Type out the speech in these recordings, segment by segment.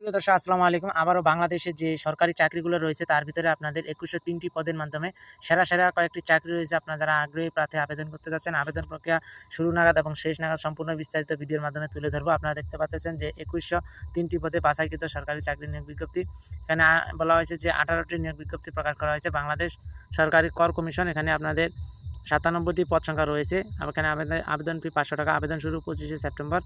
প্রিয় দর্শক আসসালামু আলাইকুম। আবারও বাংলাদেশে যে সরকারি চাকরিগুলো রয়েছে তার ভিতরে আপনাদের 2103টি পদের মাধ্যমে সেরা সেরা কয়েকটি চাকরি রয়েছে। আপনারা যারা আগ্রহী প্রার্থী আবেদন করতে যাচ্ছেন, আবেদন প্রক্রিয়া শুরু নাগাদ এবং শেষ নাগাদ সম্পূর্ণ বিস্তারিত ভিডিওর মাধ্যমে তুলে ধরবো। আপনারা দেখতে পাচ্ছেন যে 2103টি পদে বাছাইকৃত সরকারি চাকরি নিয়োগ বিজ্ঞপ্তি। এখানে বলা হয়েছে যে 18টি নিয়োগ বিজ্ঞপ্তি প্রকাশ করা হয়েছে। বাংলাদেশ সরকারি কর কমিশন এখানে আপনাদের 97টি পদ সংখ্যা রয়েছে। এখানে আবেদন ফি 500 টাকা। আবেদন শুরু 25শে সেপ্টেম্বর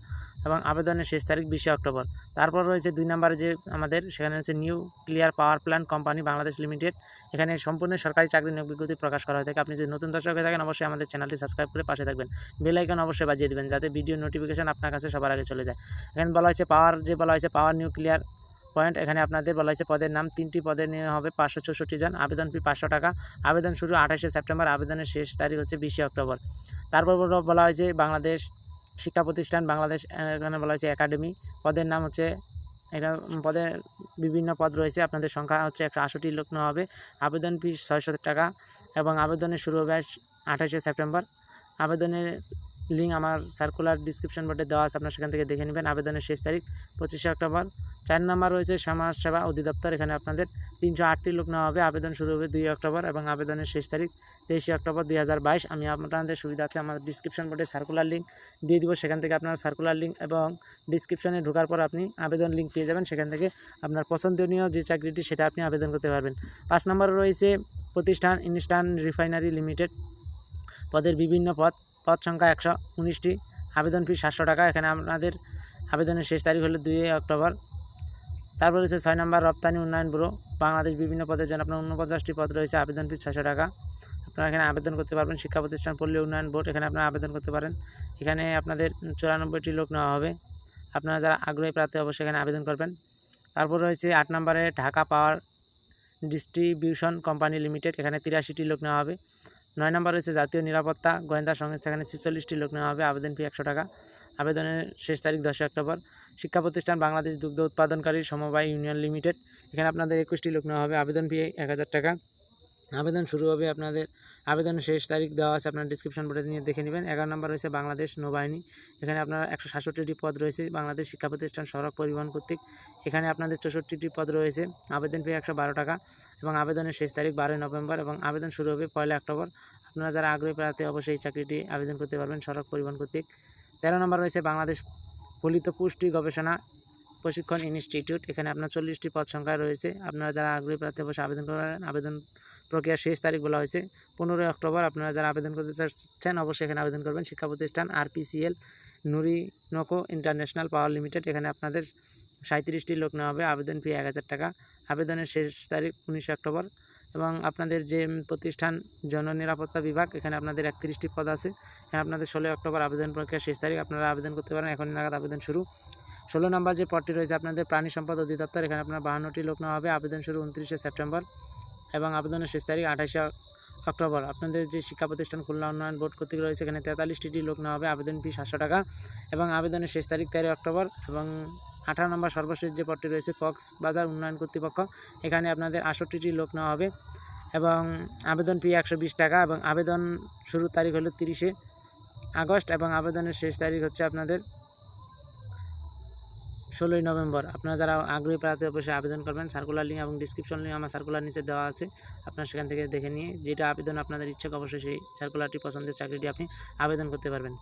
এবং আবেদনের শেষ তারিখ 20শে অক্টোবর। তারপর রয়েছে 2 নম্বরে যে আমাদের সেখানে হচ্ছে new clear power plant company Bangladesh limited. এখানে সম্পূর্ণ সরকারি চাকরি নিয়োগ বিজ্ঞপ্তি প্রকাশ করা হয়ে থাকে। আপনি যদি নতুন দর্শক হয়ে থাকেন অবশ্যই আমাদের চ্যানেলটি সাবস্ক্রাইব করে পাশে থাকবেন, বেল আইকন অবশ্যই বাজিয়ে দেবেন যাতে ভিডিও নোটিফিকেশন আপনার কাছে সবার আগে চলে যায়। এখানে বলা হয়েছে পাওয়ার নিউক্লিয়ার পয়েন্ট। এখানে আপনাদের বলা হয়েছে পদের নাম 3টি পদের নিয়ে হবে 564 জন। আবেদন ফি 500 টাকা। আবেদন শুরু 28শে সেপ্টেম্বর। আবেদনের শেষ তারিখ হচ্ছে 20শে অক্টোবর। তারপর বলা হয়েছে বাংলাদেশ শিক্ষা প্রতিষ্ঠান বাংলাদেশ, এখানে বলা হয়েছে একাডেমি। পদের নাম হচ্ছে এটা পদে বিভিন্ন পদ রয়েছে। আপনাদের সংখ্যা হচ্ছে 168 লোক নেওয়া হবে। আবেদন ফি 600 টাকা এবং আবেদনের শুরু হবে 28শে সেপ্টেম্বর। আবেদনের লিঙ্ক আমার সার্কুলার ডিসক্রিপশন বোর্ডে দেওয়া আছে, আপনার সেখান থেকে দেখে নেবেন। আবেদনের শেষ তারিখ 25শে অক্টোবর। 4 নম্বর রয়েছে সমাজসেবা অধিদপ্তর। এখানে আপনাদের 308টি লোক নেওয়া হবে। আবেদন শুরু হবে 2 অক্টোবর এবং আবেদনের শেষ তারিখ 23শে অক্টোবর 2022। আমি আপনাদের সুবিধার্থে আমার ডিসক্রিপশন বোর্ডে সার্কুলার লিঙ্ক দিয়ে দিব, সেখান থেকে আপনার সার্কুলার লিঙ্ক এবং ডিসক্রিপশনে ঢোকার পর আপনি আবেদন লিঙ্ক পেয়ে যাবেন। সেখান থেকে আপনার পছন্দনীয় যে চাকরিটি সেটা আপনি আবেদন করতে পারবেন। 5 নম্বরে রয়েছে প্রতিষ্ঠান ইনস্টান রিফাইনারি লিমিটেড। পদের বিভিন্ন পদ সংখ্যা 119টি। আবেদন ফি 700 টাকা। এখানে আপনাদের আবেদনের শেষ তারিখ হলো 2 অক্টোবর। তারপর রয়েছে 6 নম্বর রপ্তানি উন্নয়ন ব্যুরো বাংলাদেশ। বিভিন্ন পদের জন্য আপনার 49টি পদ রয়েছে। আবেদন ফি 600 টাকা। আপনারা এখানে আবেদন করতে পারবেন। শিক্ষা প্রতিষ্ঠান পল্লী উন্নয়ন বোর্ড, এখানে আপনারা আবেদন করতে পারেন। এখানে আপনাদের 94টি লোক নেওয়া হবে। আপনারা যারা আগ্রহী প্রার্থী অবশ্যই এখানে আবেদন করবেন। তারপর রয়েছে 8 নম্বরে Dhaka power distribution company limited. এখানে 83টি লোক নেওয়া হবে। 9 নম্বর রয়েছে জাতীয় নিরাপত্তা গোয়েন্দা সংস্থা। এখানে 46টি লোক নেওয়া হবে। আবেদন ফি 100 টাকা। আবেদনের শেষ তারিখ 10 অক্টোবর। শিক্ষা প্রতিষ্ঠান বাংলাদেশ দুগ্ধ উৎপাদনকারী সমবায় ইউনিয়ন লিমিটেড। এখানে আপনাদের 21টি লোক নেওয়া হবে। আবেদন ফি 1000 টাকা। আবেদন শুরু হবে আপনাদের আবেদনের শেষ তারিখ দেওয়া আছে, আপনার ডিসক্রিপশন বোর্ডে নিয়ে দেখে নেবেন। 11 নম্বর রয়েছে বাংলাদেশ নৌবাহিনী। এখানে আপনার 167টি পদ রয়েছে। বাংলাদেশ শিক্ষা প্রতিষ্ঠান সড়ক পরিবহন কর্তৃক। এখানে আপনাদের 64টি পদ রয়েছে। আবেদন ফি 112 টাকা এবং আবেদনের শেষ তারিখ 12 নভেম্বর এবং আবেদন শুরু হবে 1 অক্টোবর। আপনারা যারা আগ্রহী প্রার্থী অবশ্যই এই চাকরিটি আবেদন করতে পারবেন সড়ক পরিবহন কর্তৃক। 13 নম্বর রয়েছে বাংলাদেশ ফলিত পুষ্টি গবেষণা প্রশিক্ষণ ইনস্টিটিউট। এখানে আপনার 40টি পদ সংখ্যা রয়েছে। আপনারা যারা আগ্রহী প্রার্থী অবশ্যই আবেদন করবেন। আবেদন প্রক্রিয়ার শেষ তারিখ বলা হয়েছে 15 অক্টোবর। আপনারা যারা আবেদন করতে চাচ্ছেন অবশ্যই এখানে আবেদন করবেন। শিক্ষা প্রতিষ্ঠান RPCL নুরিনোকো ইন্টারন্যাশনাল পাওয়ার লিমিটেড। এখানে আপনাদের 37টি লোক নেওয়া হবে। আবেদন ফি 1000 টাকা। আবেদনের শেষ তারিখ 19 অক্টোবর এবং আপনাদের যে প্রতিষ্ঠান জননিরাপত্তা বিভাগ, এখানে আপনাদের 31টি পদ আছে। এখানে আপনাদের 16 অক্টোবর আবেদন প্রক্রিয়ার শেষ তারিখ। আপনারা আবেদন করতে পারেন, এখন নাগাদ আবেদন শুরু। 16 নম্বর যে পদটি রয়েছে আপনাদের প্রাণী সম্পদ অধিদপ্তর। এখানে আপনার 52টি লোক নেওয়া হবে। আবেদন শুরু 29শে সেপ্টেম্বর এবং আবেদনের শেষ তারিখ 28শে অক্টোবর। আপনাদের যে শিক্ষা প্রতিষ্ঠান খুলনা উন্নয়ন বোর্ড কর্তৃক রয়েছে, এখানে 43টি লোক নেওয়া হবে। আবেদন ফি 700 টাকা এবং আবেদনের শেষ তারিখ 13 অক্টোবর এবং 18 নম্বর সর্বশেষ যে পদটি রয়েছে কক্সবাজার উন্নয়ন কর্তৃপক্ষ। এখানে আপনাদের 68টি লোক নেওয়া হবে এবং আবেদন ফি 120 টাকা এবং আবেদন শুরুর তারিখ হলো 30শে আগস্ট এবং আবেদনের শেষ তারিখ হচ্ছে আপনাদের 16 নভেম্বর। আপনারা যারা আগ্রহী প্রার্থী অবশ্যই আবেদন করবেন। সার্কুলার লিঙ্ক এবং ডিসক্রিপশন লিঙ্ক আমার সার্কুলার নিচে দেওয়া আছে, আপনারা সেখান থেকে দেখে নিয়ে যেটা আবেদন আপনাদের ইচ্ছুক অবশ্যই সেই সার্কুলারটি পছন্দের চাকরিটি আপনি আবেদন করতে পারবেন।